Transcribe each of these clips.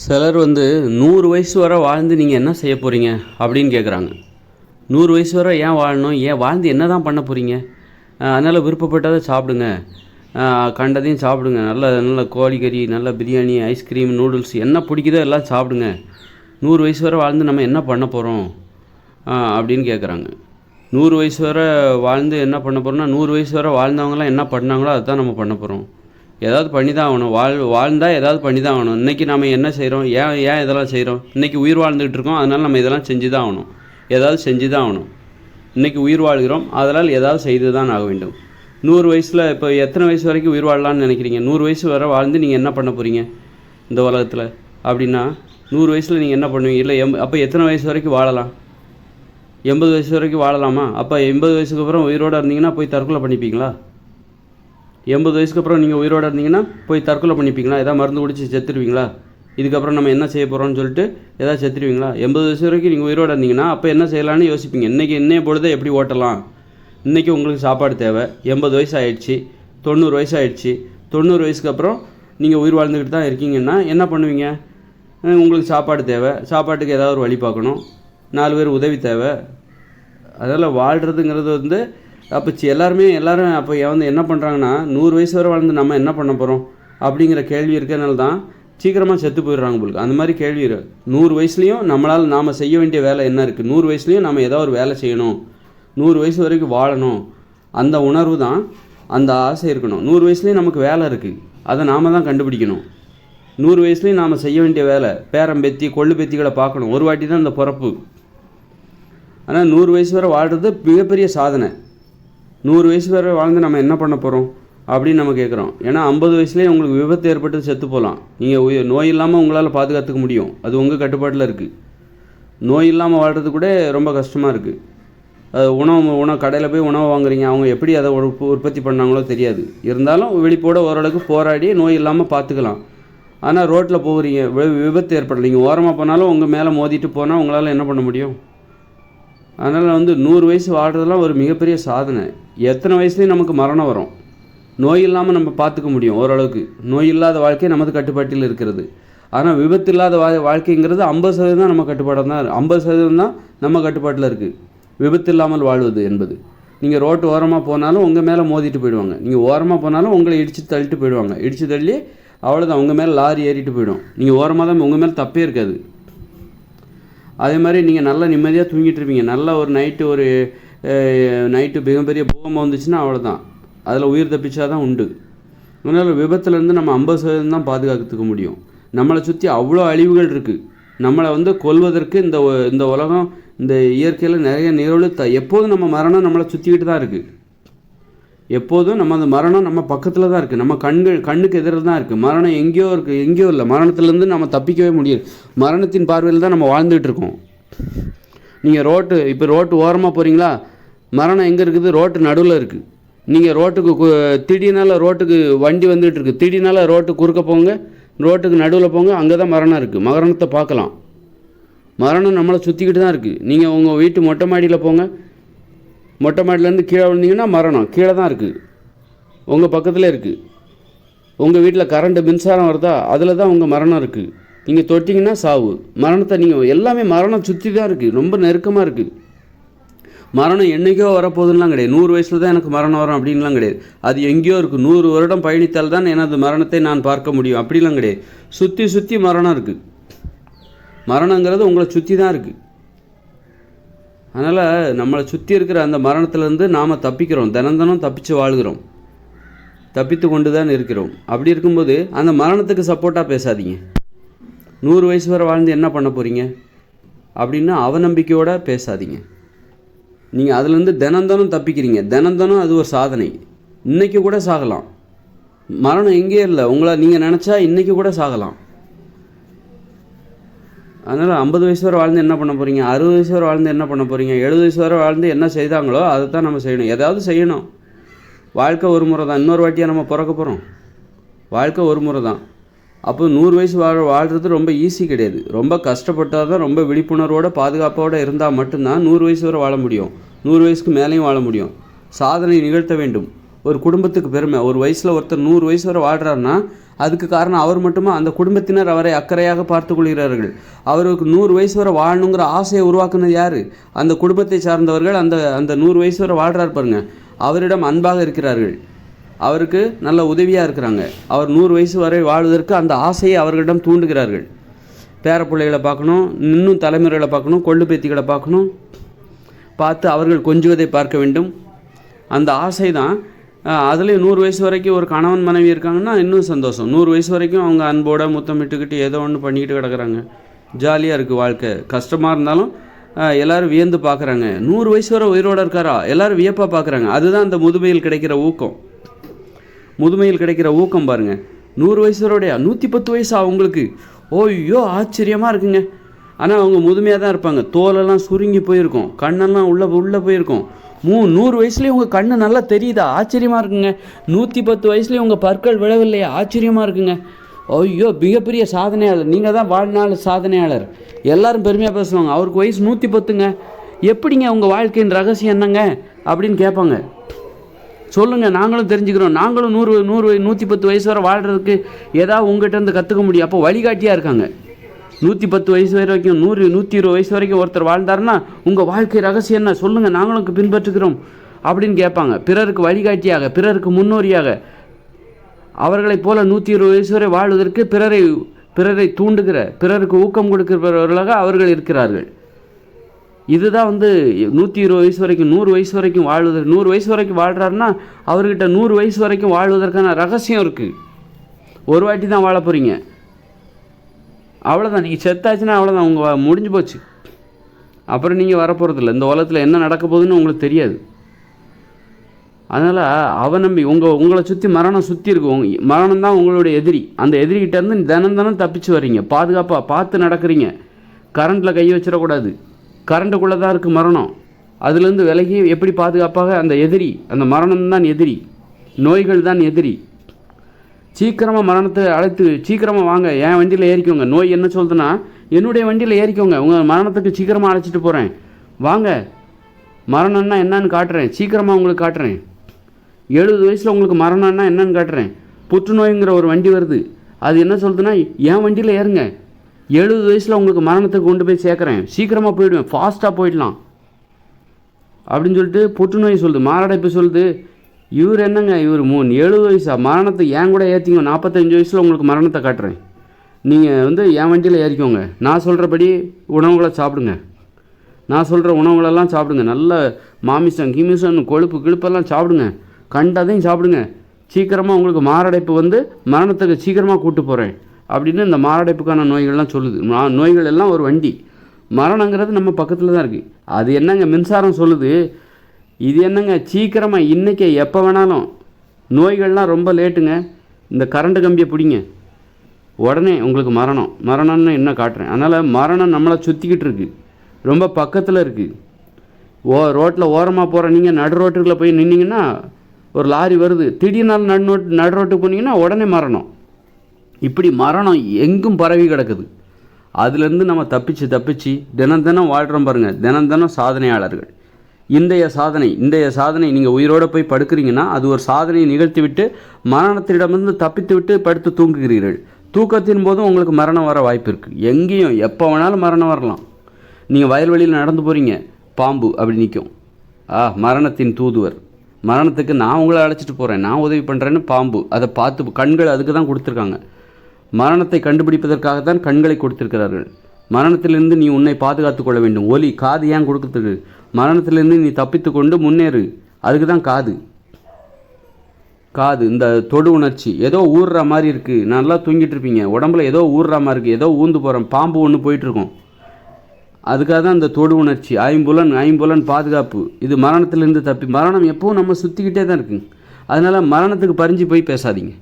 சிலர் 100 வயசு வரை வாழ்ந்து நீங்கள் என்ன செய்ய போகிறீங்க அப்படின்னு கேட்குறாங்க. 100 வயசு வரை ஏன் வாழணும், ஏன் வாழ்ந்து என்ன தான் பண்ண போகிறீங்க? அதனால் விருப்பப்பட்டதை சாப்பிடுங்க, கண்டதையும் சாப்பிடுங்க, நல்ல நல்ல கோழிக்கறி, நல்ல பிரியாணி, ஐஸ்கிரீம், நூடுல்ஸ் என்ன பிடிக்குதோ எல்லாம் சாப்பிடுங்க. 100 வயசு வரை வாழ்ந்து நம்ம என்ன பண்ண போகிறோம் அப்படின்னு கேட்குறாங்க. 100 வயசு வரை வாழ்ந்து என்ன பண்ண போகிறோம்னா, 100 வயசு வரை வாழ்ந்தவங்களாம் என்ன பண்ணாங்களோ அதுதான் நம்ம பண்ண போகிறோம். ஏதாவது பண்ணி தான் ஆகணும். வாழ்ந்தால் ஏதாவது பண்ணி தான் ஆகணும். இன்றைக்கி நம்ம என்ன செய்கிறோம், ஏன் இதெல்லாம் செய்கிறோம்? இன்றைக்கி உயிர் வாழ்ந்துகிட்டு இருக்கோம், அதனால் நம்ம இதெல்லாம் செஞ்சு தான் ஆகணும். ஏதாவது செஞ்சு தான் ஆகணும். இன்றைக்கி உயிர் வாழ்கிறோம், அதனால் ஏதாவது செய்து தான் ஆக வேண்டும். 100 வயசில் இப்போ எத்தனை வயசு வரைக்கும் உயிர் வாழலான்னு நினைக்கிறீங்க? 100 வயசு வரை வாழ்ந்து நீங்கள் என்ன பண்ண போகிறீங்க இந்த உலகத்தில் அப்படின்னா? 100 வயசில் நீங்கள் என்ன பண்ணுவீங்க? இல்லை அப்போ எத்தனை வயசு வரைக்கும் வாழலாம்? 80 வயசு வரைக்கும் வாழலாமா? அப்போ 80 வயசுக்கு அப்புறம் உயிரோடு இருந்தீங்கன்னா போய் தற்கொலை பண்ணிப்பீங்களா? 80 வயசுக்கு அப்புறம் நீங்கள் உயிரோடு இருந்தீங்கன்னா போய் தற்கொலை பண்ணிப்பீங்களா? எதாவது மருந்து குடிச்சு செத்துருவீங்களா? இதுக்கப்புறம் நம்ம என்ன செய்ய போகிறோம்னு சொல்லிட்டு எதாவது செத்துருவீங்களா? 80 வயசு வரைக்கும் நீங்கள் உயிரோடு இருந்தீங்கன்னா அப்போ என்ன செய்யலான்னு யோசிப்பீங்க. இன்னைய பொழுதை எப்படி ஓட்டலாம்? இன்றைக்கி உங்களுக்கு சாப்பாடு தேவை. 80 வயசு ஆகிடுச்சு, 90 வயசு ஆகிடுச்சு. 90 வயசுக்கு அப்புறம் நீங்கள் உயிர் வாழ்ந்துக்கிட்டு தான் இருக்கீங்கன்னா என்ன பண்ணுவீங்க? உங்களுக்கு சாப்பாடு தேவை, சாப்பாட்டுக்கு ஏதாவது ஒரு வழி பார்க்கணும், 4 பேர் உதவி தேவை. அதனால் வாழ்கிறதுங்கிறது அப்போ எல்லோரும் அப்போ என்ன பண்ணுறாங்கன்னா, 100 வயசு வரை வாழ்ந்து நம்ம என்ன பண்ண போகிறோம் அப்படிங்கிற கேள்வி இருக்கிறனால தான் சீக்கிரமாக செத்து போயிடுறாங்க உங்களுக்கு. அந்த மாதிரி கேள்வி 100 வயசுலேயும் நாம் செய்ய வேண்டிய வேலை என்ன இருக்குது? 100 வயசுலேயும் நம்ம ஏதோ ஒரு வேலை செய்யணும், 100 வயசு வரைக்கும் வாழணும், அந்த உணர்வு தான், அந்த ஆசை இருக்கணும். 100 வயசுலேயும் நமக்கு வேலை இருக்குது, அதை நாம் தான் கண்டுபிடிக்கணும். 100 வயசுலேயும் நாம் செய்ய வேண்டிய வேலை, பேரம்பேத்தி கொள்ளு பேத்திகளை பார்க்கணும். ஒரு வாட்டி தான் இந்த பிறப்பு. ஆனால் 100 வயசு வரை வாழ்கிறது மிகப்பெரிய சாதனை. 100 வயசு வரை வாழ்ந்து நம்ம என்ன பண்ண போகிறோம் அப்படின்னு நம்ம கேட்குறோம். ஏன்னா 50 வயசுலேயே உங்களுக்கு விபத்து ஏற்பட்டு செத்து போகலாம். நீங்கள் நோய் இல்லாமல் உங்களால் பாதுகாத்துக்க முடியும், அது உங்கள் கட்டுப்பாட்டில் இருக்குது. நோய் இல்லாமல் வாழ்கிறது கூட ரொம்ப கஷ்டமாக இருக்குது. அது உணவு கடையில் போய் உணவு வாங்குறீங்க, அவங்க எப்படி அதை உற்பத்தி பண்ணாங்களோ தெரியாது. இருந்தாலும் விழிப்போட ஓரளவுக்கு போராடி நோய் இல்லாமல் பார்த்துக்கலாம். ஆனால் ரோட்டில் போகிறீங்க, விபத்து ஏற்படலை, நீங்கள் ஓரமாக போனாலும் உங்கள் மேலே மோதிட்டு போனால் உங்களால் என்ன பண்ண முடியும்? அதனால் 100 வயசு வாழ்கிறதுலாம் ஒரு மிகப்பெரிய சாதனை. எத்தனை வயசுலேயும் நமக்கு மரணம் வரும். நோய் இல்லாமல் நம்ம பார்த்துக்க முடியும் ஓரளவுக்கு. நோய் இல்லாத வாழ்க்கை நமது கட்டுப்பாட்டில் இருக்கிறது. ஆனால் விபத்து இல்லாத வாழ்க்கைங்கிறது 50% நம்ம கட்டுப்பாடாக தான், 50% தான் நம்ம கட்டுப்பாட்டில் இருக்குது. விபத்து இல்லாமல் வாழ்வது என்பது. நீங்கள் ரோட்டு ஓரமாக போனாலும் உங்கள் மேலே மோதிட்டு போயிடுவாங்க. நீங்கள் ஓரமாக போனாலும் உங்களை இடித்து தள்ளிட்டு போயிடுவாங்க. இடித்து தள்ளி அவ்வளோதான், உங்கள் மேலே லாரி ஏறிட்டு போயிடும். நீங்கள் ஓரமாக தான், உங்கள் மேலே தப்பே இருக்காது. அதே மாதிரி நீங்கள் நல்லா நிம்மதியாக தூங்கிட்டு இருப்பீங்க. நல்லா ஒரு நைட்டு மிகப்பெரிய பூகம்பம் வந்துச்சுன்னா அவ்வளோதான், அதில் உயிர் தப்பிச்சா தான் உண்டு. அதனால் விபத்துலேருந்து நம்ம 50% தான் பாதுகாத்துக்க முடியும். நம்மளை சுற்றி அவ்வளோ அழிவுகள் இருக்குது. நம்மளை கொல்வதற்கு இந்த உலகம், இந்த இயற்கையில் நிறைய நிகழ்வு எப்போதும் நம்ம மரணம் நம்மளை சுற்றிக்கிட்டு தான் இருக்குது. எப்போதும் அந்த மரணம் நம்ம பக்கத்தில் தான் இருக்குது, நம்ம கண்ணுக்கு எதிரில் தான் இருக்குது. மரணம் எங்கேயோ இல்லை. மரணத்துலேருந்து நம்ம தப்பிக்கவே முடியாது. மரணத்தின் பார்வையில் தான் நம்ம வாழ்ந்துகிட்டு இருக்கோம். நீங்கள் ரோட்டு ஓரமாக போகிறீங்களா, மரணம் எங்கே இருக்குது? ரோட்டு நடுவில் இருக்குது. நீங்கள் திடீர்னால ரோட்டுக்கு வண்டி வந்துகிட்டு இருக்குது, திடீர்னால ரோட்டுக்கு குறுக்க போங்க, ரோட்டுக்கு நடுவில் போங்க, அங்கே தான் மரணம் இருக்குது. மரணத்தை பார்க்கலாம். மரணம் நம்மளை சுற்றிக்கிட்டு தான் இருக்குது. நீங்கள் உங்கள் வீட்டு மொட்டை மாடியில் போங்க, மொட்டை மாடிலேருந்து கீழே விழுந்தீங்கன்னா மரணம் கீழே தான் இருக்குது, உங்கள் பக்கத்தில் இருக்குது. உங்கள் வீட்டில் மின்சாரம் வருதா, அதில் தான் உங்கள் மரணம் இருக்குது. நீங்கள் தொட்டிங்கன்னா சாவு. மரணத்தை எல்லாமே மரணம் சுற்றி தான் இருக்குது, ரொம்ப நெருக்கமாக இருக்குது. மரணம் என்றைக்கோ வரப்போகுதுன்னெலாம் கிடையாது. 100 வயசில் தான் எனக்கு மரணம் வரும் அப்படின்லாம் கிடையாது. அது எங்கேயோ இருக்குது. 100 வருடம் பயணித்தால் தான் எனது மரணத்தை நான் பார்க்க முடியும் அப்படிலாம் கிடையாது. சுற்றி மரணம் இருக்குது. மரணங்கிறது உங்களை சுற்றி தான் இருக்குது. அதனால் நம்மளை சுற்றி இருக்கிற அந்த மரணத்திலேருந்து நாம் தப்பிக்கிறோம். தினம் தப்பித்து வாழ்கிறோம், தப்பித்து கொண்டு தான் இருக்கிறோம். அப்படி இருக்கும்போது அந்த மரணத்துக்கு சப்போர்ட்டாக பேசாதீங்க. 100 வயசு வரை வாழ்ந்து என்ன பண்ண போகிறீங்க அப்படின்னு அவநம்பிக்கையோடு பேசாதீங்க. நீங்கள் அதுலேருந்து தினம் தப்பிக்கிறீங்க. தினம் அது ஒரு சாதனை. இன்றைக்கி கூட சாகலாம். மரணம் எங்கேயே இல்லை. நீங்கள் நினச்சா இன்றைக்கி கூட சாகலாம். அதனால் 50 வயசு வரை வாழ்ந்து என்ன பண்ண போகிறீங்க? 60 வயசு வரை வாழ்ந்து என்ன பண்ண போகிறீங்க? 70 வயசு வரை வாழ்ந்து என்ன செய்தாங்களோ அதை தான் நம்ம செய்யணும். ஏதாவது செய்யணும். வாழ்க்கை ஒரு முறை தான். இன்னொரு வாட்டியாக நம்ம பிறக்க போகிறோம்? வாழ்க்கை ஒரு முறை தான். அப்போ 100 வயசு வாழ்கிறது ரொம்ப ஈஸி கிடையாது. ரொம்ப கஷ்டப்பட்டால் தான், ரொம்ப விழிப்புணர்வோடு பாதுகாப்போடு இருந்தால் மட்டும்தான் 100 வயசு வரை வாழ முடியும். 100 வயசுக்கு மேலேயும் வாழ முடியும். சாதனை நிகழ்த்த வேண்டும். ஒரு குடும்பத்துக்கு பெருமை. ஒரு வயசில் ஒருத்தர் 100 வயசு வரை வாழ்கிறாருன்னா அதுக்கு காரணம் அவர் மட்டுமா, அந்த குடும்பத்தினர் அவரை அக்கறையாக பார்த்து கொள்கிறார்கள். அவருக்கு 100 வயசு வரை வாழணுங்கிற ஆசையை உருவாக்குனது யார்? அந்த குடும்பத்தை சார்ந்தவர்கள். அந்த அந்த 100 வயசு வரை வாழ்கிறார் பாருங்க, அவரிடம் அன்பாக இருக்கிறார்கள், அவருக்கு நல்ல உதவியாக இருக்கிறாங்க. அவர் 100 வயசு வரை வாழ்வதற்கு அந்த ஆசையை அவர்களிடம் தூண்டுகிறார்கள். பேர பிள்ளைகளை பார்க்கணும், இன்னும் தலைமுறைகளை பார்க்கணும், கொள்ளு பேத்திகளை பார்க்கணும், பார்த்து அவர்கள் கொஞ்சுவதை பார்க்க வேண்டும். அந்த ஆசை தான். அதுலேயும் 100 வயசு வரைக்கும் ஒரு கணவன் மனைவி இருக்காங்கன்னா இன்னும் சந்தோஷம். 100 வயசு வரைக்கும் அவங்க அன்போடு முத்தமிட்டுக்கிட்டு ஏதோ ஒன்று பண்ணிக்கிட்டு கிடக்குறாங்க. ஜாலியாக இருக்குது வாழ்க்கை. கஷ்டமாக இருந்தாலும் எல்லோரும் வியந்து பார்க்குறாங்க. 100 வயசு வரை உயிரோடு இருக்காரா, எல்லோரும் வியப்பாக பார்க்குறாங்க. அதுதான் அந்த முதுமையில் கிடைக்கிற ஊக்கம். முதுமையில் கிடைக்கிற ஊக்கம் பாருங்கள். 100 வயசு வரையா, 110 வயசா அவங்களுக்கு, ஓய்யோ ஆச்சரியமாக இருக்குங்க. ஆனால் அவங்க முதுமையாக தான் இருப்பாங்க. தோலெல்லாம் சுருங்கி போயிருக்கும், கண்ணெல்லாம் உள்ளே போயிருக்கும். 100 வயசுலேயும் உங்கள் கண்ணு நல்லா தெரியுதா, ஆச்சரியமாக இருக்குங்க. 110 வயசுலேயும் உங்கள் பற்கள் விழவில்லையா, ஆச்சரியமாக இருக்குங்க. ஐயோ மிகப்பெரிய சாதனையாளர், நீங்கள் தான் வாழ்நாள் சாதனையாளர், எல்லாரும் பெருமையாக பேசுவாங்க. அவருக்கு வயசு 110ங்க. எப்படிங்க உங்கள் வாழ்க்கையின் ரகசியம் என்னங்க அப்படின்னு கேட்பாங்க. சொல்லுங்கள், நாங்களும் தெரிஞ்சுக்கிறோம். நாங்களும் 110 வயசு வரை வாழ்கிறதுக்கு ஏதாவது உங்கள்கிட்ட இருந்து கற்றுக்க முடியும். அப்போ வழிகாட்டியாக இருக்காங்க. 110 வயசு வரைக்கும் 120 வயசு வரைக்கும் ஒருத்தர் வாழ்ந்தாருன்னா உங்கள் வாழ்க்கை ரகசியம் என்ன சொல்லுங்கள், நாங்களும் பின்பற்றுகிறோம் அப்படின்னு கேட்பாங்க. பிறருக்கு வழிகாட்டியாக, பிறருக்கு முன்னோரியாக, அவர்களைப் போல 120 வயசு வரை வாழ்வதற்கு பிறரை தூண்டுகிற, பிறருக்கு ஊக்கம் கொடுக்கிறவர்களாக அவர்கள் இருக்கிறார்கள். இதுதான் 120 வயசு வரைக்கும் 100 வயசு வரைக்கும் வாழ்வதற்கு, 100 வயசு வரைக்கும் வாழ்கிறாருன்னா அவர்கிட்ட 100 வயசு வரைக்கும் வாழ்வதற்கான ரகசியம் இருக்குது. ஒரு வாட்டி தான் வாழ போகிறீங்க, அவ்வளோதான். நீங்கள் செத்தாச்சுன்னா அவ்வளோதான், உங்கள் முடிஞ்சு போச்சு. அப்புறம் நீங்கள் வரப்போகிறதில்ல. இந்த உலகத்தில் என்ன நடக்க போகுதுன்னு உங்களுக்கு தெரியாது. அதனால் அவநம்பி உங்களை சுற்றி மரணம் சுற்றி இருக்கும். மரணம் தான் உங்களுடைய எதிரி. அந்த எதிரிகிட்டேருந்து தினம் தப்பிச்சு வர்றீங்க. பாதுகாப்பாக பார்த்து நடக்கிறீங்க. கரண்ட்டில் கை வச்சிடக்கூடாது. கரண்ட்டுக்குள்ளே தான் இருக்குது மரணம். அதுலேருந்து விலகி எப்படி பாதுகாப்பாக, அந்த எதிரி, அந்த மரணம் தான் எதிரி, நோய்கள் தான் எதிரி. சீக்கிரமாக மரணத்தை அழைத்து சீக்கிரமாக வாங்க, என் வண்டியில் ஏறிக்கோங்க. நோய் என்ன சொல்லுதுன்னா, என்னுடைய வண்டியில் ஏறிக்கோங்க, உங்கள் மரணத்துக்கு சீக்கிரமாக அழைச்சிட்டு போகிறேன், வாங்க, மரணம்னா என்னன்னு காட்டுறேன், சீக்கிரமாக உங்களுக்கு காட்டுறேன். 70 வயசில் உங்களுக்கு மரணம்னா என்னன்னு காட்டுறேன். புற்றுநோய்ங்கிற ஒரு வண்டி வருது, அது என்ன சொல்லுதுன்னா, என் வண்டியில் ஏறுங்க, 70 வயசில் உங்களுக்கு மரணத்துக்கு கொண்டு போய் சேர்க்குறேன், சீக்கிரமாக போயிடுவேன், ஃபாஸ்ட்டாக போயிடலாம் அப்படின்னு சொல்லிட்டு புற்றுநோய் சொல்லுது. மாரடைப்பு சொல்லுது. இவர் என்னங்க, இவர் 70 வயசா, மரணத்தை ஏன் கூட ஏற்றிங்க, 45 வயசில் உங்களுக்கு மரணத்தை காட்டுறேன், நீங்கள் என் வண்டியில் ஏறிக்கோங்க, நான் சொல்கிறபடி உணவுகளை சாப்பிடுங்க, நான் சொல்கிற உணவுகளெல்லாம் சாப்பிடுங்க, நல்ல மாமிசம் கிமிசம் கொழுப்பு கிழுப்பெல்லாம் சாப்பிடுங்க, கண்டதையும் சாப்பிடுங்க, சீக்கிரமாக உங்களுக்கு மாரடைப்பு மரணத்துக்கு சீக்கிரமாக கூப்பிட்டு போகிறேன் அப்படின்னு இந்த மாரடைப்புக்கான நோய்கள்லாம் சொல்லுது. நோய்கள் எல்லாம் ஒரு வண்டி. மரணங்கிறது நம்ம பக்கத்தில் தான் இருக்குது. அது என்னங்க, மின்சாரம் சொல்லுது. இது என்னங்க, சீக்கிரமாக இன்றைக்கே எப்போ வேணாலும். நோய்கள்லாம் ரொம்ப லேட்டுங்க. இந்த கரண்ட்டு கம்பியை பிடிங்க, உடனே உங்களுக்கு மரணம்னு என்ன காட்டுறேன். அதனால் மரணம் நம்மளை சுற்றிக்கிட்டு இருக்குது, ரொம்ப பக்கத்தில் இருக்குது. ரோட்டில் ஓரமாக போகிற நீங்கள் நடு ரோட்டுக்குள்ளே போய் நின்னீங்கன்னா ஒரு லாரி வருது, திடீர்னாலும் நடு ரோட்டுக்கு போனீங்கன்னா உடனே மரணம். இப்படி மரணம் எங்கும் பரவி கிடக்குது. அதுலேருந்து நம்ம தப்பிச்சு தினம் வாழ்கிறோம் பாருங்கள். தினம் சாதனையாளர்கள். இன்றைய சாதனை நீங்கள் உயிரோடு போய் படுக்கிறீங்கன்னா அது ஒரு சாதனையை நிகழ்த்திவிட்டு மரணத்திடமிருந்து தப்பித்து விட்டு படுத்து தூங்குகிறீர்கள். தூக்கத்தின் போதும் உங்களுக்கு மரணம் வர வாய்ப்பு இருக்குது. எங்கேயும் எப்போ வேணாலும் மரணம் வரலாம். நீங்கள் வயல்வெளியில் நடந்து போகிறீங்க, பாம்பு அப்படி நிற்கும். மரணத்தின் தூதுவர், மரணத்துக்கு நான் உங்களை அழைச்சிட்டு போகிறேன், நான் உதவி பண்ணுறேன்னு பாம்பு அதை பார்த்து, கண்கள் அதுக்கு தான் கொடுத்துருக்காங்க. மரணத்தை கண்டுபிடிப்பதற்காகத்தான் கண்களை கொடுத்திருக்கிறார்கள். மரணத்திலிருந்து நீ உன்னை பாதுகாத்து கொள்ள வேண்டும். ஒலி, காது ஏன் கொடுக்குறதுக்கு? மரணத்திலிருந்து நீ தப்பித்து கொண்டு முன்னேறு, அதுக்கு தான் காது. இந்த தொடு உணர்ச்சி ஏதோ ஊறுற மாதிரி இருக்குது, நல்லா தூங்கிட்டு இருப்பீங்க, உடம்புல ஏதோ ஊறுற மாதிரி இருக்குது, ஏதோ ஊந்து போகிறோம், பாம்பு ஒன்று போயிட்டுருக்கோம், அதுக்காக தான் இந்த தொடு உணர்ச்சி. ஐம்புலன் பாதுகாப்பு. இது மரணத்திலிருந்து மரணம் எப்போவும் நம்ம சுற்றிக்கிட்டே தான் இருக்குங்க. அதனால் மரணத்துக்கு பறிஞ்சு போய் பேசாதீங்க.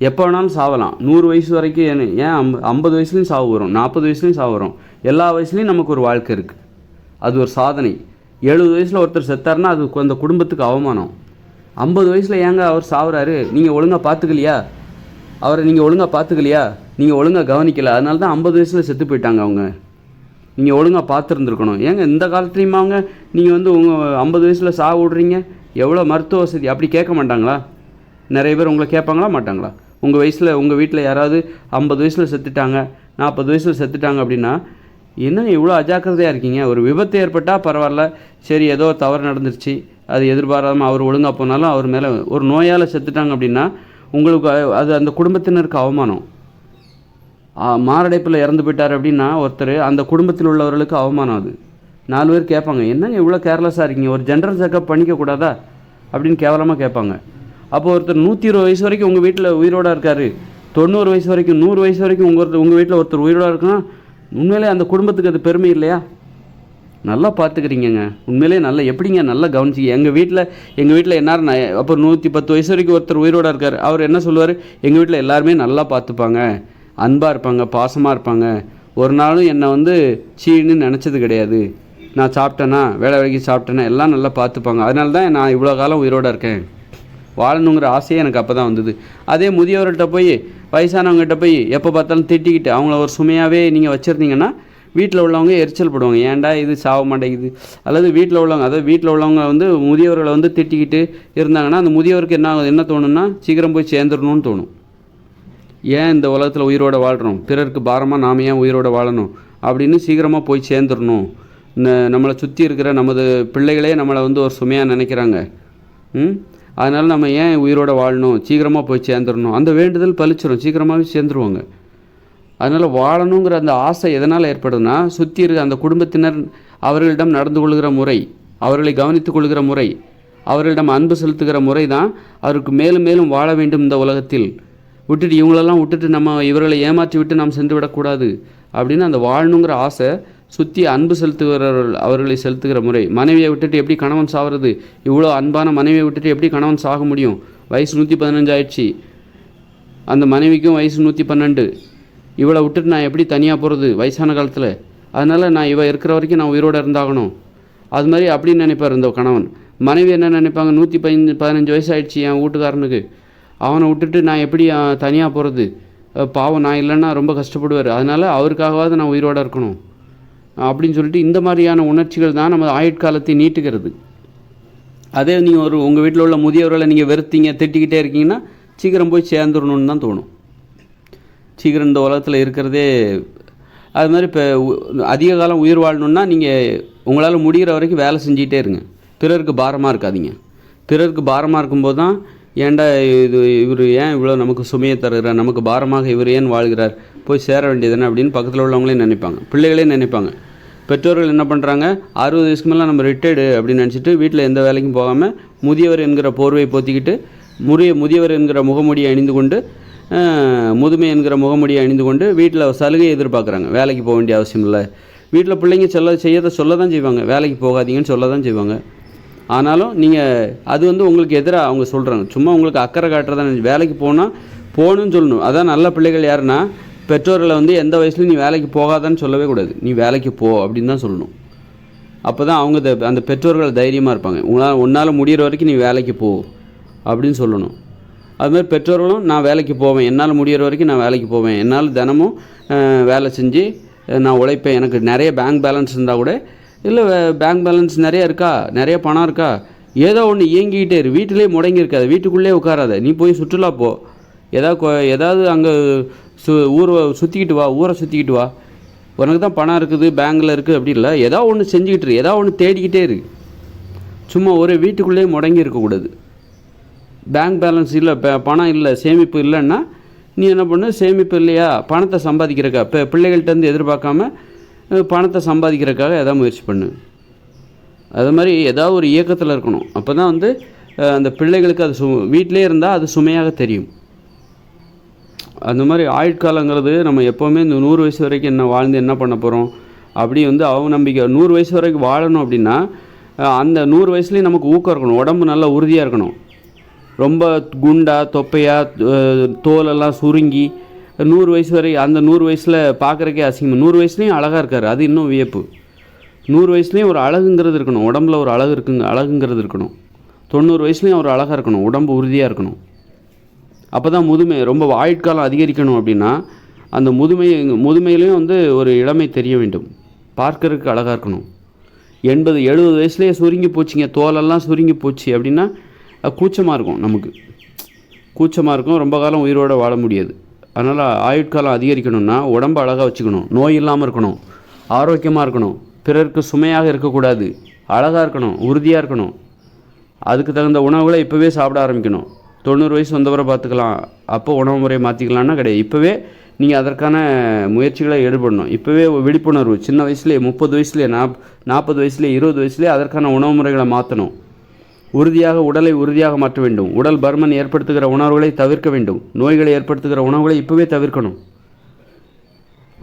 எப்போ வேணாலும் சாவலாம். 100 வயசு வரைக்கும் ஏன் 50 வயசுலேயும் சாவு வரும், 40 வயசுலேயும் சாவு வரும். எல்லா வயசுலேயும் நமக்கு ஒரு வாழ்க்கை இருக்குது. அது ஒரு சாதனை. 70 வயசில் ஒருத்தர் செத்தார்னா அது அந்த குடும்பத்துக்கு அவமானம். 50 வயசில் ஏங்க அவர் சாவுறாரு, நீங்கள் ஒழுங்காக பார்த்துக்கலையா, அவரை நீங்கள் ஒழுங்காக பார்த்துக்கலையா, நீங்கள் ஒழுங்காக கவனிக்கலை, அதனால தான் 50 வயசில் செத்து போயிட்டாங்க அவங்க. நீங்கள் ஒழுங்காக பார்த்துருந்துருக்கணும். ஏங்க இந்த காலத்துலேயுமா அவங்க நீங்கள் உங்கள் 50 வயசில் சாவு விட்றீங்க, எவ்வளோ மருத்துவ வசதி, அப்படி கேட்க மாட்டாங்களா? நிறைய பேர் உங்களை கேட்பாங்களா மாட்டாங்களா? உங்கள் வயசில் உங்கள் வீட்டில் யாராவது 50 வயசில் செத்துட்டாங்க, 40 வயசில் செத்துட்டாங்க அப்படின்னா என்னங்க இவ்வளோ அஜாக்கிரதையாக இருக்கீங்க? ஒரு விபத்து ஏற்பட்டால் பரவாயில்ல, சரி ஏதோ தவறு நடந்துருச்சு, அது எதிர்பாராமல் அவர் ஒழுங்காக போனாலும் அவர் மேலே ஒரு நோயால் செத்துட்டாங்க அப்படின்னா உங்களுக்கு அது அந்த குடும்பத்தினருக்கு அவமானம். மாரடைப்பில் இறந்து போயிட்டார் அப்படின்னா ஒருத்தர், அந்த குடும்பத்தில் உள்ளவர்களுக்கு அவமானம். அது 4 பேர் கேட்பாங்க, என்னங்க இவ்வளோ கேர்லெஸ்ஸாக இருக்கீங்க, ஒரு ஜென்ரல் செக்கப் பண்ணிக்கக்கூடாதா அப்படின்னு கேவலமாக கேட்பாங்க. அப்போ ஒருத்தர் 120 வயசு வரைக்கும் உங்கள் வீட்டில் உயிரோடு இருக்கார், 90 வயசு வரைக்கும் 100 வயசு வரைக்கும் உங்கள் வீட்டில் ஒருத்தர் உயிரோடு இருக்குன்னா உண்மையிலே அந்த குடும்பத்துக்கு அது பெருமை இல்லையா? நல்லா பார்த்துக்கிறீங்கங்க, உண்மையிலே நல்லா எப்படிங்க நல்லா கவனிச்சிங்க. எங்கள் வீட்டில் என்னார் அப்போ 110 வயசு வரைக்கும் ஒருத்தர் உயிரோடு இருக்கார், அவர் என்ன சொல்லுவார், எங்கள் வீட்டில் எல்லாருமே நல்லா பார்த்துப்பாங்க, அன்பாக இருப்பாங்க, பாசமாக இருப்பாங்க, ஒரு நாளும் என்னை வந்து சீன்னு நினச்சது கிடையாது, நான் சாப்பிட்டேன்னா வேலைக்கு சாப்பிட்டேன்னா எல்லாம் நல்லா பார்த்துப்பாங்க, அதனால தான் நான் இவ்வளோ காலம் உயிரோடு இருக்கேன், வாழணுங்கிற ஆசையே எனக்கு அப்போ தான் வந்தது. அதே முதியவர்கிட்ட போய் வயசானவங்ககிட்ட போய் எப்போ பார்த்தாலும் திட்டிக்கிட்டு அவங்கள ஒரு சுமையாகவே நீங்கள் வச்சுருந்தீங்கன்னா வீட்டில் உள்ளவங்க எரிச்சல் படுவாங்க, ஏன்டா இது சாக மாட்டேங்குது. அல்லது வீட்டில் உள்ளவங்க வந்து முதியவர்களை வந்து திட்டிக்கிட்டு இருந்தாங்கன்னா அந்த முதியவருக்கு என்ன தோணுன்னா சீக்கிரம் போய் சேர்ந்துடணும்னு தோணும். ஏன் இந்த உலகத்தில் உயிரோடு வாழ்கிறோம், பிறருக்கு பாரமாக நாம் ஏன் உயிரோடு வாழணும் அப்படின்னு சீக்கிரமாக போய் சேர்ந்துடணும். நம்மளை சுற்றி இருக்கிற நமது பிள்ளைகளே நம்மளை வந்து ஒரு சுமையாக நினைக்கிறாங்க. அதனால் நம்ம ஏன் உயிரோடு வாழணும், சீக்கிரமாக போய் சேர்ந்துடணும், அந்த வேண்டுதல் பழிச்சிடும், சீக்கிரமாகவே சேர்ந்துருவாங்க. அதனால் வாழணுங்கிற அந்த ஆசை எதனால் ஏற்படுதுன்னா சுற்றி இருக்க அந்த குடும்பத்தினர் அவர்களிடம் நடந்து கொள்கிற முறை, அவர்களை கவனித்து கொள்கிற முறை, அவர்களிடம் அன்பு செலுத்துகிற முறை தான் அவருக்கு மேலும் மேலும் வாழ வேண்டும் இந்த உலகத்தில். விட்டுட்டு இவங்களெல்லாம் விட்டுட்டு இவர்களை ஏமாற்றி விட்டு நாம் சென்று விடக்கூடாது அப்படின்னு அந்த வாழணுங்கிற ஆசை சுற்றி அன்பு அவர்களை செலுத்துகிற முறை. மனைவியை விட்டுட்டு எப்படி கணவன் சாகிறது, இவ்வளோ அன்பான மனைவியை விட்டுட்டு எப்படி கணவன் சாக முடியும், வயசு 115 ஆயிடுச்சு, அந்த மனைவிக்கும் வயசு 112, இவளை விட்டுட்டு நான் எப்படி தனியாக போகிறது வயசான காலத்தில், அதனால் நான் இவ இருக்கிற வரைக்கும் நான் உயிரோடு இருந்தாகணும், அது மாதிரி அப்படின்னு நினைப்பார் இந்த கணவன். மனைவி என்ன நினைப்பாங்க, 115 வயசு ஆயிடுச்சு என் வீட்டுக்காரனுக்கு, அவனை விட்டுட்டு நான் எப்படி தனியாக போகிறது, பாவம் நான் இல்லைன்னா ரொம்ப கஷ்டப்படுவார், அதனால் அவருக்காகவாவது நான் உயிரோடு இருக்கணும் அப்படின்னு சொல்லிட்டு இந்த மாதிரியான உணர்ச்சிகள் தான் நம்ம ஆயுட்காலத்தை நீட்டுகிறது. அதே நீங்கள் உங்கள் வீட்டில் உள்ள முதியவர்களை நீங்கள் வெறுத்தீங்க திட்டிக்கிட்டே இருக்கீங்கன்னா சீக்கிரம் போய் சேர்ந்துடணுன்னு தான் தோணும். சீக்கிரம் இந்த உலகத்தில் இருக்கிறதே அது மாதிரி. இப்போ அதிக காலம் உயிர் வாழணுன்னா நீங்கள் உங்களால் முடிகிற வரைக்கும் வேலை செஞ்சிகிட்டே இருங்க, பிறருக்கு பாரமாக இருக்காதீங்க. பிறருக்கு பாரமாக இருக்கும்போது தான் ஏன்டா இவர் ஏன் இவ்வளோ நமக்கு சுமையை தருகிறார், நமக்கு பாரமாக இவர் ஏன் வாழ்கிறார், போய் சேர வேண்டியதுன்னு அப்படின்னு பக்கத்தில் உள்ளவங்களே நினைப்பாங்க, பிள்ளைகளே நினைப்பாங்க. பெற்றோர்கள் என்ன பண்ணுறாங்க, 60 வயசுக்கு மேலே நம்ம ரிட்டையர்டு அப்படின்னு நினச்சிட்டு வீட்டில் எந்த வேலைக்கும் போகாமல் முதியவர் என்கிற போர்வை போத்திக்கிட்டு முதியவர் என்கிற முகமூடியை அணிந்து கொண்டு முதுமை என்கிற முகமூடியை அணிந்து கொண்டு வீட்டில் சலுகையை எதிர்பார்க்குறாங்க. வேலைக்கு போக வேண்டிய அவசியம் இல்லை. வீட்டில் பிள்ளைங்க சொல்ல தான் செய்வாங்க, வேலைக்கு போகாதீங்கன்னு சொல்ல தான் செய்வாங்க. ஆனாலும் நீங்கள் அது வந்து உங்களுக்கு எதிராக அவங்க சொல்கிறாங்க, சும்மா உங்களுக்கு அக்கறை காட்டுறதான். வேலைக்கு போகணுன்னு சொல்லணும். அதான் நல்ல பிள்ளைகள் யாருன்னா பெற்றோர்களை வந்து எந்த வயசுலையும் நீ வேலைக்கு போகாதான்னு சொல்லவே கூடாது, நீ வேலைக்கு போ அப்படின்னு தான் சொல்லணும். அப்போ தான் அவங்க அந்த பெற்றோர்கள் தைரியமாக இருப்பாங்க. உன்னால் முடிகிற வரைக்கும் நீ வேலைக்கு போ அப்படின்னு சொல்லணும். அதுமாதிரி பெற்றோர்களும் நான் வேலைக்கு போவேன், என்னால் முடிகிற வரைக்கும் நான் வேலைக்கு போவேன், என்னால் தினமும் வேலை செஞ்சு நான் உழைப்பேன், எனக்கு நிறைய பேங்க் பேலன்ஸ் இருந்தால் கூட இல்லை பேங்க் பேலன்ஸ் நிறையா இருக்கா, நிறைய பணம் இருக்கா, ஏதோ ஒன்று இயங்கிக்கிட்டே இரு, வீட்டிலே முடங்கி இருக்காது, வீட்டுக்குள்ளே உட்காராத, நீ போய் சுற்றுலா போ, ஏதாவது அங்கே ஊரை சுற்றிக்கிட்டு வா, உனக்கு தான் பணம் இருக்குது பேங்கில் இருக்குது அப்படி இல்லை, ஏதாவது ஒன்று செஞ்சுக்கிட்டு இரு, ஏதாவது ஒன்று தேடிக்கிட்டே இரு. சும்மா ஒரே வீட்டுக்குள்ளேயே முடங்கி இருக்கக்கூடாது. பேங்க் பேலன்ஸ் இல்லை, பணம் இல்லை, சேமிப்பு இல்லைன்னா நீ என்ன பண்ணு, சேமிப்பு இல்லையா, பணத்தை சம்பாதிக்கிறக்கா இப்போ பிள்ளைகள்கிட்டருந்து எதிர்பார்க்காம பணத்தை சம்பாதிக்கிறதுக்காக எதாவது முயற்சி பண்ணு. அது மாதிரி ஏதாவது ஒரு இயக்கத்தில் இருக்கணும். அப்போ தான் வந்து அந்த பிள்ளைகளுக்கு அது வீட்டிலே இருந்தால் அது சுமையாக தெரியும். அந்த மாதிரி ஆயுட்காலங்கிறது நம்ம எப்போவுமே இந்த 100 வயசு வரைக்கும் வாழ்ந்து என்ன பண்ண போகிறோம் அப்படி வந்து அவநம்பிக்கை. 100 வயசு வரைக்கும் வாழணும் அப்படின்னா அந்த 100 வயசுலேயும் நமக்கு ஊக்கம் இருக்கணும், உடம்பு நல்லா உறுதியாக இருக்கணும். ரொம்ப குண்டா தொப்பையாக தோலெல்லாம் சுருங்கி 100 வயசு வரை அந்த 100 வயசில் பார்க்குறக்கே அசிங்கம். 100 வயசுலேயும் அழகாக இருக்கார், அது இன்னும் வியப்பு. 100 வயசுலேயும் ஒரு அழகுங்கிறது இருக்கணும், உடம்புல ஒரு அழகுங்கிறது இருக்கணும். 90 வயசுலேயும் ஒரு அழகாக இருக்கணும், உடம்பு உறுதியாக இருக்கணும். அப்போ தான் முதுமை ரொம்ப ஆயுட்காலம் அதிகரிக்கணும் அப்படின்னா அந்த முதுமையிலையும் வந்து ஒரு இளமை தெரிய வேண்டும், பார்க்கறதுக்கு அழகாக இருக்கணும். 80-70 வயசுலேயே சுருங்கி போச்சுங்க, தோலெல்லாம் சுருங்கி போச்சு அப்படின்னா கூச்சமாக இருக்கும் நமக்கு. கூச்சமாக இருக்கும், ரொம்ப காலம் உயிரோடு வாழ முடியாது. அதனால் ஆயுட்காலம் அதிகரிக்கணும்னா உடம்பு அழகாக வச்சுக்கணும், நோய் இல்லாமல் இருக்கணும், ஆரோக்கியமாக இருக்கணும், பிறருக்கு சுமையாக இருக்கக்கூடாது, அழகாக இருக்கணும், உறுதியாக இருக்கணும். அதுக்கு தகுந்த உணவுகளை இப்போவே சாப்பிட ஆரம்பிக்கணும். 90 வயசு வந்தவரை பார்த்துக்கலாம், அப்போ உணவு முறையை மாற்றிக்கலான்னா கிடையாது. இப்போவே நீங்கள் அதற்கான முயற்சிகளை ஈடுபடணும். இப்போவே விழிப்புணர்வு சின்ன வயசுலேயே 30 வயசுலேயே 40 வயசுலேயே 20 வயசுலேயே அதற்கான உணவு முறைகளை மாற்றணும். உடலை உறுதியாக மாற்ற வேண்டும். உடல் பருமன் ஏற்படுத்துகிற உணவுகளை தவிர்க்க வேண்டும். நோய்களை ஏற்படுத்துகிற உணவுகளை இப்போவே தவிர்க்கணும்.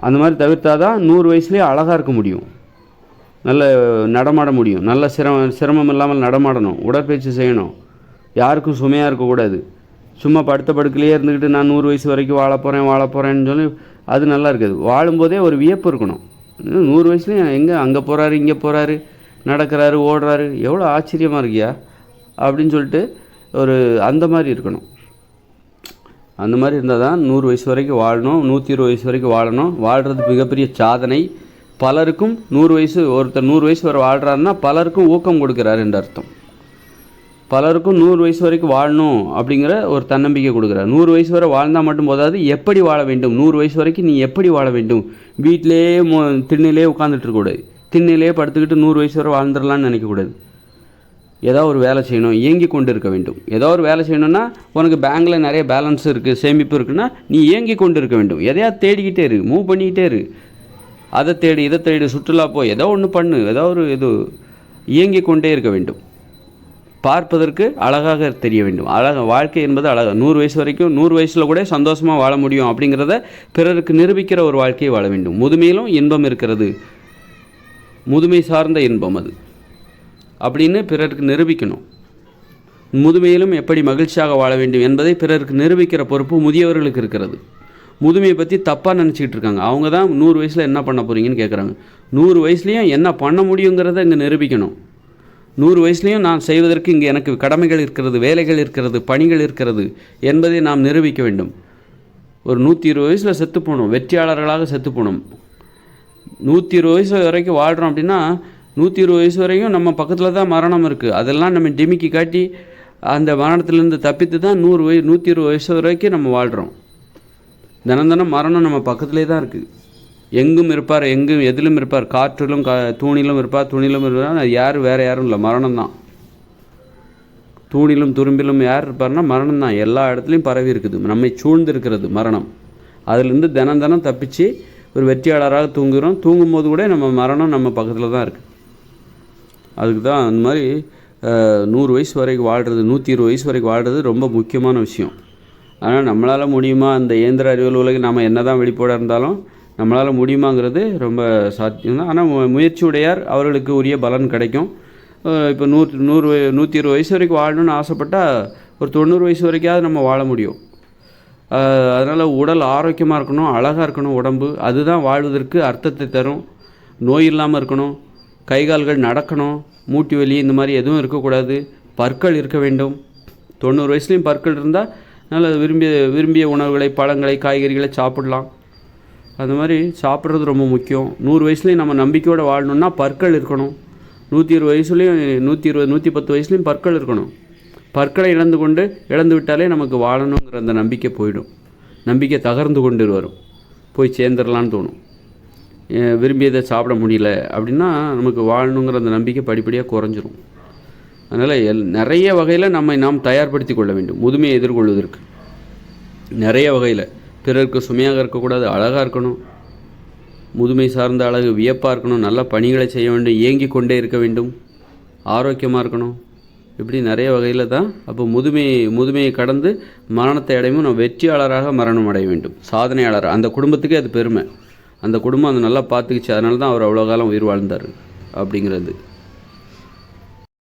அந்த மாதிரி தவிர்த்தாதான் 100 வயசுலேயே அழகாக இருக்க முடியும், நல்ல நடமாட முடியும், நல்ல சிரமம் இல்லாமல் நடமாடணும், உடற்பயிற்சி செய்யணும், யாருக்கும் சுமையாக இருக்கக்கூடாது. சும்மா படுத்த படுக்கலையே இருந்துக்கிட்டு நான் 100 வயசு வரைக்கும் வாழ போகிறேன்னு சொல்லி அது நல்லா இருக்காது. வாழும்போதே ஒரு வியப்பு இருக்கணும். 100 வயசுலேயும் எங்கே அங்கே போகிறாரு, இங்கே போகிறாரு, நடக்கிறாரு, ஓடுறாரு, எவ்வளோ ஆச்சரியமாக இருக்கியா அப்படின்னு சொல்லிட்டு அந்த மாதிரி இருக்கணும். அந்த மாதிரி இருந்தால் தான் 100 வயசு வரைக்கும் வாழணும், 120 வயசு வரைக்கும் வாழணும். வாழ்கிறது மிகப்பெரிய சாதனை. பலருக்கும் 100 வயசு, ஒருத்தர் 100 வயசு வரை வாழ்கிறாருன்னா பலருக்கும் ஊக்கம் கொடுக்குறாரு என்று அர்த்தம். பலருக்கும் 100 வயசு வரைக்கும் வாழணும் அப்படிங்கிற ஒரு தன்னம்பிக்கை கொடுக்குறாரு. 100 வயசு வரை வாழ்ந்தால் மட்டும் போதாது, எப்படி வாழ வேண்டும், 100 வயசு வரைக்கும் நீ எப்படி வாழ வேண்டும். வீட்டிலே திண்ணிலே உட்காந்துட்டு இருக்கக்கூடாது, திண்ணிலே படுத்துக்கிட்டு 100 வயசு வரை வாழ்ந்துடலான்னு நினைக்கக்கூடாது. ஏதோ ஒரு வேலை செய்யணும், இயங்கி கொண்டு இருக்க வேண்டும். ஏதோ ஒரு வேலை செய்யணும்னா உனக்கு பேங்கில் நிறைய பேலன்ஸ் இருக்குது, சேமிப்பு இருக்குன்னா நீ இயங்கி கொண்டு இருக்க வேண்டும். எதையா தேடிக்கிட்டே இரு, மூவ் பண்ணிக்கிட்டே இரு, அதை தேடி இதை தேடி, சுற்றுலா போய் ஏதோ ஒன்று பண்ணு, ஏதோ ஒரு இயங்கி கொண்டே இருக்க வேண்டும். பார்ப்பதற்கு அழகாக தெரிய வேண்டும். வாழ்க்கை என்பது அழகாக 100 வயசு வரைக்கும் 100 வயசில் கூட சந்தோஷமாக வாழ முடியும் அப்படிங்கிறத பிறருக்கு நிரூபிக்கிற ஒரு வாழ்க்கையை வாழ வேண்டும். முதுமையிலும் இன்பம் இருக்கிறது, முதுமை சார்ந்த இன்பம் அது அப்படின்னு பிறருக்கு நிரூபிக்கணும். முதுமையிலும் எப்படி மகிழ்ச்சியாக வாழ வேண்டும் என்பதை பிறருக்கு நிரூபிக்கிற பொறுப்பு முதியவர்களுக்கு இருக்கிறது. முதுமையை பற்றி தப்பாக நினச்சிக்கிட்டு இருக்காங்க. அவங்க தான் 100 வயசில் என்ன பண்ண போகிறீங்கன்னு கேட்குறாங்க. 100 வயசுலேயும் என்ன பண்ண முடியுங்கிறத இங்கே நிரூபிக்கணும். 100 வயசுலேயும் நான் செய்வதற்கு இங்கே எனக்கு கடமைகள் இருக்கிறது, வேலைகள் இருக்கிறது, பணிகள் இருக்கிறது என்பதை நாம் நிரூபிக்க வேண்டும். ஒரு 120 வயசில் செத்து போகணும், வெற்றியாளர்களாக செத்து போகணும். 120 வயசு வரைக்கும் வாழ்கிறோம் அப்படின்னா 120 வயசு வரைக்கும் நம்ம பக்கத்தில் தான் மரணம் இருக்குது. அதெல்லாம் நம்ம டிமிக்கி காட்டி அந்த மரணத்திலேருந்து தப்பித்து தான் 120 வயசு வரைக்கும் நம்ம வாழ்கிறோம். தினம் மரணம் நம்ம பக்கத்துலேயே தான் இருக்குது. எங்கும் இருப்பார், எதிலும் இருப்பார், காற்றிலும் தூணிலும் இருப்பார், துணிலும் இருப்பார். அது யார், வேறு யாரும் இல்லை, மரணம் தான். தூணிலும் துரும்பிலும் யார் இருப்பார்னா மரணம் தான். எல்லா இடத்துலையும் பரவி இருக்குது, நம்மை சூழ்ந்து இருக்கிறது மரணம். அதிலிருந்து தினம் தப்பிச்சு ஒரு வெற்றியாளராக தூங்கும்போது கூட நம்ம மரணம் நம்ம பக்கத்தில் தான் இருக்குது. அதுக்கு தான் அந்த மாதிரி 100 வயசு வரைக்கும் வாழ்கிறது, 120 வயசு வரைக்கும் வாழ்கிறது ரொம்ப முக்கியமான விஷயம். ஆனால் நம்மளால் முடியுமா? அந்த இயந்திர அறிவியல் உலகில் நம்ம என்ன தான் வெளிப்பாடாக இருந்தாலும் நம்மளால் முடியுமாங்கிறது ரொம்ப சாத்தியம் தான். ஆனால் முயற்சி உடையார் அவர்களுக்கு உரிய பலன் கிடைக்கும். இப்போ 120 வயசு வரைக்கும் வாழணும்னு ஆசைப்பட்டால் ஒரு 90 வயசு வரைக்காவது நம்ம வாழ முடியும். அதனால் உடல் ஆரோக்கியமாக இருக்கணும், அழகாக இருக்கணும் உடம்பு. அதுதான் வாழ்வதற்கு அர்த்தத்தை தரும். நோய் இல்லாமல் இருக்கணும், கை கால்கள் நடக்கணும், மூட்டு வலி இந்த மாதிரி எதுவும் இருக்கக்கூடாது. பற்கள் இருக்க வேண்டும். 90 வயசுலேயும் பற்கள் இருந்தால் நல்ல விரும்பிய உணவுகளை, பழங்களை, காய்கறிகளை சாப்பிடலாம். அந்த மாதிரி சாப்பிட்றது ரொம்ப முக்கியம். 100 வயசுலேயும் நம்ம நம்பிக்கையோடு வாழணுன்னா பற்கள் இருக்கணும். 120 வயசுலேயும் 110 வயசுலேயும் பற்கள் இருக்கணும். பற்களை இழந்து விட்டாலே நமக்கு வாழணுங்கிற அந்த நம்பிக்கை போயிடும். நம்பிக்கை தகர்ந்து கொண்டு வரும், போய் சேர்ந்துடலான்னு தோணும். விரும்பியதை சாப்பிட முடியல அப்படின்னா நமக்கு வாழணுங்கிற அந்த நம்பிக்கை படிப்படியாக குறைஞ்சிரும். அதனால் நிறைய வகையில் நாம் தயார்படுத்தி கொள்ள வேண்டும் முதுமையை எதிர்கொள்வதற்கு. நிறைய வகையில் பிறருக்கு சுமையாக இருக்கக்கூடாது, அழகாக இருக்கணும், முதுமை சார்ந்த அழகு வியப்பாக இருக்கணும், நல்ல பணிகளை செய்ய வேண்டும், இயங்கி கொண்டே இருக்க வேண்டும், ஆரோக்கியமாக இருக்கணும். இப்படி நிறைய வகையில் தான். அப்போ முதுமையை கடந்து மரணத்தை அடையும் நம்ம வெற்றியாளராக மரணம் அடைய வேண்டும், சாதனையாளர். அந்த குடும்பத்துக்கே அது பெருமை. அந்த குடும்பம் அது நல்லா பார்த்துக்கிச்சு, அதனால தான் அவர் அவ்வளோ காலம் உயிர் வாழ்ந்தார் அப்படிங்கிறது.